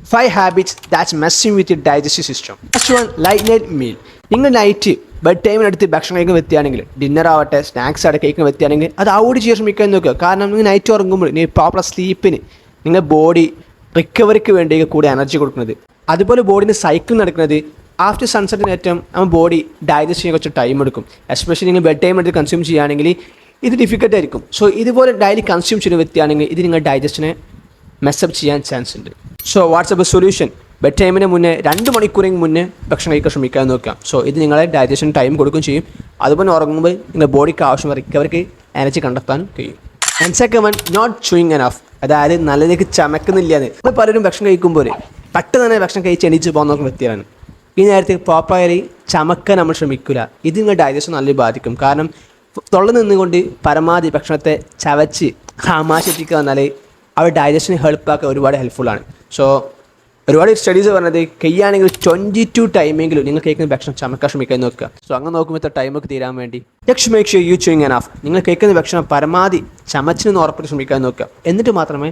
5 habits that's messing with your digestive system. Next one, late night meal. നിങ്ങൾ night bed ടൈമിനടുത്ത് ഭക്ഷണം കഴിക്കുന്ന വ്യക്തിയാണെങ്കിൽ dinner ആവട്ടെ സ്നാക്സ് ആയിട്ട് കഴിക്കുന്ന വ്യക്തിയാണെങ്കിൽ അത് അവോയ്ഡ് ചെയ്യാൻ ശ്രമിക്കാൻ നോക്കുക. കാരണം നിങ്ങൾ നൈറ്റ് ഉറങ്ങുമ്പോൾ നിങ്ങൾ പ്രോപ്പർ സ്ലീപ്പിന് നിങ്ങൾ ബോഡി റിക്കവറിക്ക് വേണ്ടി കൂടി എനർജി കൊടുക്കുന്നത്. അതുപോലെ ബോഡിൻ്റെ സൈക്കിൾ നടക്കുന്നത് ആഫ്റ്റർ സൺസെറ്റിന് ഏറ്റവും നമ്മൾ ബോഡി ഡൈജസ്റ്റ് ചെയ്യാൻ കുറച്ച് ടൈം എടുക്കും. എസ്പെഷ്യലി നിങ്ങൾ ബെഡ് ടൈം എടുത്ത് കൺസ്യൂം ചെയ്യുകയാണെങ്കിൽ ഇത് ഡിഫിക്കൽട്ട് ആയിരിക്കും. സോ ഇതുപോലെ ഡെയിലി കൺസ്യൂം ചെയ്യുന്ന വ്യക്തിയാണെങ്കിൽ ഇത് നിങ്ങൾ ഡൈജസ്റ്റിനെ മെസ്സപ്പ് ചെയ്യാൻ ചാൻസ് ഉണ്ട്. സോ വാട്ട്സ്ആപ്പ് സൊല്യൂഷൻ ബെഡ് ടൈമിന് മുന്നേ 2 മണിക്കൂറിന് മുന്നേ ഭക്ഷണം കഴിക്കാൻ ശ്രമിക്കാൻ നോക്കാം. സോ ഇത് നിങ്ങളെ ഡൈജഷൻ ടൈം കൊടുക്കുകയും ചെയ്യും. അതുപോലെ ഉറങ്ങുമ്പോൾ നിങ്ങളുടെ ബോഡിക്ക് ആവശ്യം റിക്കവറിക്ക് എനർജി കണ്ടെത്താൻ കഴിയും. And second one, not chewing enough. അതായത് നല്ലതിലേക്ക് ചമക്കുന്നില്ല. നമ്മൾ പലരും ഭക്ഷണം കഴിക്കുമ്പോൾ പെട്ടെന്ന് തന്നെ ഭക്ഷണം കഴിച്ച് എണീച്ച് പോകാൻ നോക്കുന്ന വ്യക്തിയാണ്. ഈ നേരത്തെ പ്രോപ്പറായി ചമക്കാൻ നമ്മൾ ശ്രമിക്കില്ല. ഇത് നിങ്ങൾ ഡൈജഷൻ നല്ല ബാധിക്കും. കാരണം തൊള്ള നിന്നുകൊണ്ട് പരമാവധി ഭക്ഷണത്തെ ചവച്ച് ആമാശയത്തിലേക്ക് വന്നാൽ അവർ ഡൈജഷന് ഹെൽപ്പാക്കാൻ ഒരുപാട് ഹെൽപ്ഫുള്ളാണ്. സോ ഒരുപാട് സ്റ്റഡീസ് പറഞ്ഞത് കഴിയുകയാണെങ്കിൽ 22 ടൈമെങ്കിലും നിങ്ങൾ കഴിക്കുന്ന ഭക്ഷണം ചമക്കാൻ ശ്രമിക്കാൻ നോക്കുക. സോ അങ്ങനെ നോക്കുമ്പോൾ ഇത്ര ടൈമൊക്കെ തീരാൻ വേണ്ടി next make sure U chewing enough. നിങ്ങൾ കഴിക്കുന്ന ഭക്ഷണം പരമാവധി ചമച്ചിന് ഉറപ്പിട്ട് ശ്രമിക്കാൻ നോക്കുക. എന്നിട്ട് മാത്രമേ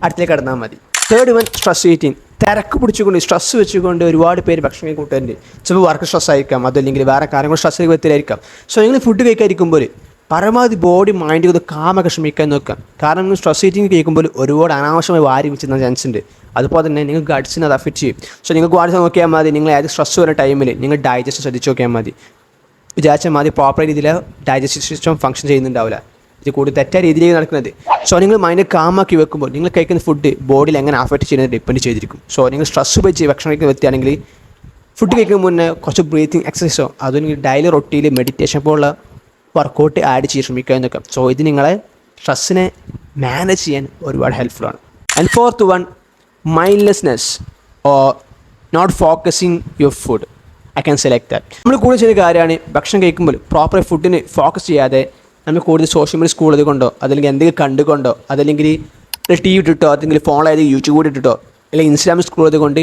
അടുത്തേക്ക് കടന്നാൽ മതി. Third one, stress eating. തിരക്ക് പിടിച്ചുകൊണ്ട് സ്ട്രെസ് വെച്ചുകൊണ്ട് ഒരുപാട് പേര് ഭക്ഷണം കൂട്ടുന്നുണ്ട്. ചിലപ്പോൾ വർക്ക് സ്ട്രെസ് ആയിരിക്കാം, അതല്ലെങ്കിൽ വേറെ കാര്യങ്ങൾ സ്ട്രെസ്സിലേക്ക് വ്യക്തിയായിരിക്കാം. സോ നിങ്ങൾ ഫുഡ് കഴിക്കാതിരിക്കുമ്പോൾ പരമാവധി ബോഡി മൈൻഡ് ഇത് കാമൊക്കെ ശ്രമിക്കാൻ നോക്കുക. കാരണം നിങ്ങൾ സ്ട്രെസ് ഈറ്റിംഗ് കഴിക്കുമ്പോൾ ഒരുപാട് അനാവശ്യമായി വാരി വെച്ചുന്ന ചാൻസ് ഉണ്ട്. അതുപോലെ തന്നെ നിങ്ങൾ ഗട്ട്സിനെ അത് അഫക്റ്റ് ചെയ്യും. സോ നിങ്ങൾക്ക് ഗട്ട്സ് നോക്കിയാൽ മതി. നിങ്ങൾ ഏത് സ്ട്രെസ് വരുന്ന ടൈമിൽ നിങ്ങൾ ഡൈജസ്റ്റ് ശ്രദ്ധിച്ച് നോക്കിയാൽ മതി. വിചാരിച്ചാൽ മതി പ്രോപ്പർ രീതിയിൽ ഡൈജസ്റ്റീവ് സിസ്റ്റം ഫംഗ്ഷൻ ചെയ്യുന്നുണ്ടാവില്ല. ഇത് കൂടുതൽ തെറ്റായ രീതിയിലേക്ക് നടക്കുന്നത്. സോ നിങ്ങൾ മൈൻഡ് കാമാക്കി വെക്കുമ്പോൾ നിങ്ങൾ കഴിക്കുന്ന ഫുഡ് ബോഡിയിൽ എങ്ങനെ അഫക്റ്റ് ചെയ്യുന്നത് ഡിപ്പെൻഡ് ചെയ്തിരിക്കും. സോ നിങ്ങൾ സ്ട്രെസ് വെച്ച് ഭക്ഷണം കഴിക്കുന്ന വ്യക്തിയാണെങ്കിൽ ഫുഡ് കഴിക്കുന്ന മുന്നേ കുറച്ച് ബ്രീത്തിങ് എക്സസൈസോ അതും ഡെയിലി റൊട്ടീനിൽ മെഡിറ്റേഷൻ പോലുള്ള വർക്കൗട്ട് ആഡ് ചെയ്യാൻ ശ്രമിക്കാൻ നോക്കാം. സോ ഇത് നിങ്ങളെ സ്ട്രെസ്സിനെ മാനേജ് ചെയ്യാൻ ഒരുപാട് ഹെൽപ്ഫുള്ളാണ്. And fourth one, mindlessness or not focusing your food. I can select that. നമ്മൾ കൂടുതൽ ചെയ്യുന്ന കാര്യമാണ് ഭക്ഷണം കഴിക്കുമ്പോൾ പ്രോപ്പർ ഫുഡിന് ഫോക്കസ് ചെയ്യാതെ നമ്മൾ കൂടുതൽ സോഷ്യൽ മീഡിയ സ്കൂൾ കൊണ്ടോ അതല്ലെങ്കിൽ എന്തെങ്കിലും കണ്ടുകൊണ്ടോ അതല്ലെങ്കിൽ ടി വി ഇട്ടിട്ടോ അല്ലെങ്കിൽ ഫോണിലായത് യൂട്യൂബ് ഇട്ടിട്ടോ അല്ലെങ്കിൽ ഇൻസ്റ്റാഗ്രാം സ്കൂൾ കൊണ്ട്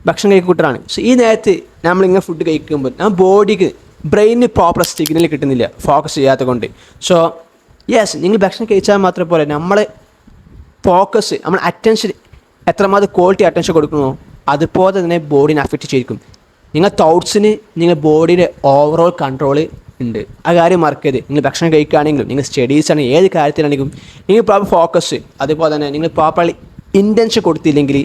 ഭക്ഷണം കഴിക്കൂട്ടറാണ്. സോ ഈ നേരത്ത് നമ്മളിങ്ങനെ ഫുഡ് കഴിക്കുമ്പോൾ നമ്മുടെ ബോഡിക്ക് ബ്രെയിനിന് പ്രോപ്പർ സിഗ്നൽ കിട്ടുന്നില്ല ഫോക്കസ് ചെയ്യാത്തത് കൊണ്ട്. സോ യെസ്, നിങ്ങൾ ഭക്ഷണം കഴിച്ചാൽ മാത്രം പോലെ നമ്മളെ ഫോക്കസ് നമ്മൾ അറ്റൻഷൻ എത്രമാത്രം ക്വാളിറ്റി അറ്റൻഷൻ കൊടുക്കണമോ അതുപോലെ തന്നെ ബോഡിനെ അഫക്റ്റ് ചെയ്തിരിക്കും. നിങ്ങൾ തോട്ട്സിന് നിങ്ങൾ ബോഡിയുടെ ഓവറോൾ കൺട്രോൾ ഉണ്ട്. ആ കാര്യം മറക്കരുത്. നിങ്ങൾ ഭക്ഷണം കഴിക്കുകയാണെങ്കിലും നിങ്ങൾ സ്റ്റഡീസ് ആണെങ്കിൽ ഏത് കാര്യത്തിലാണെങ്കിലും നിങ്ങൾ പ്രോപ്പർ ഫോക്കസ് അതുപോലെ തന്നെ നിങ്ങൾ പ്രോപ്പർലി ഇൻറ്റൻഷൻ കൊടുത്തില്ലെങ്കിൽ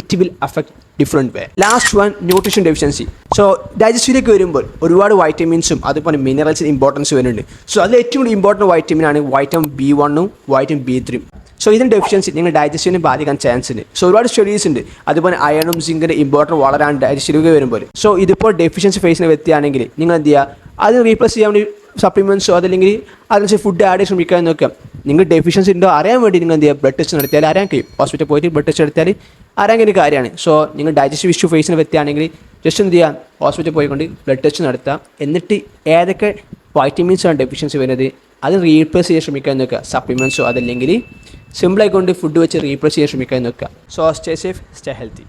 it will affect different way. Last one, nutrition deficiency. So ഡൈജസ്റ്റീവിലേക്ക് വരുമ്പോൾ ഒരുപാട് വൈറ്റമിൻസും അതുപോലെ മിനറൽസിന് ഇമ്പോർട്ടൻസ് വരുന്നുണ്ട്. സോ അതിൽ ഏറ്റവും കൂടുതൽ ഇമ്പോർട്ടൻറ്റ് വൈറ്റമിനാണ് vitamin B1 vitamin B3. So ഇതിൻ്റെ ഡെഫിഷ്യൻസി നിങ്ങൾ ഡൈജസ്റ്റീവിനെ ബാധിക്കാൻ ചാൻസ് ഉണ്ട്. സോ ഒരുപാട് സ്റ്റഡീസ് ഉണ്ട്. അതുപോലെ അയണും സിങ്കിൻ്റെ ഇമ്പോർട്ടൻറ്റ് വളരാൻ ഡൈജസ്റ്റീവിലേക്ക് വരുമ്പോൾ. സോ ഇതിപ്പോൾ ഡെഫിഷ്യൻസി ഫേസിന് വ്യക്തിയാണെങ്കിൽ നിങ്ങൾ എന്ത് ചെയ്യുക, അത് റീപ്ലേസ് ചെയ്യാൻ വേണ്ടി സപ്ലിമെൻറ്റ്സോ അതല്ലെങ്കിൽ അതിനനുസരിച്ച് ഫുഡ് ആഡ് ചെയ്യാൻ ശ്രമിക്കാൻ നോക്കാം. നിങ്ങൾ ഡെഫിഷ്യൻസി ഉണ്ടോ അറിയാൻ വേണ്ടി നിങ്ങൾ എന്ത് ചെയ്യുക, ബ്ലഡ് ടെസ്റ്റ് നടത്തിയാൽ അറിയാൻ കഴിയും. ഹോസ്പിറ്റലിൽ പോയിട്ട് ബ്ലഡ് ടെസ്റ്റ് എടുത്താൽ അറിയാൻ കഴിയുന്ന കാര്യമാണ്. സോ നിങ്ങൾ ഡൈജസ്റ്റീവ് ഇഷ്യൂ ഫേസിന് വ്യക്തിയാണെങ്കിൽ ജസ്റ്റ് എന്ത് ചെയ്യുക, ഹോസ്പിറ്റലിൽ പോയിക്കൊണ്ട് ബ്ലഡ് ടെസ്റ്റ് നടത്താം. എന്നിട്ട് ഏതൊക്കെ വൈറ്റമിൻസാണ് ഡെഫിഷ്യൻസി വരുന്നത് അത് റീപ്ലേസ് ചെയ്യാൻ ശ്രമിക്കാൻ നോക്കുക. സപ്ലിമെൻറ്റ്സോ അതല്ലെങ്കിൽ സിമ്പിളായിക്കൊണ്ട് ഫുഡ് വെച്ച് റീപ്ലേസ് ചെയ്യാൻ ശ്രമിക്കാൻ നോക്കുക. So stay safe, stay healthy.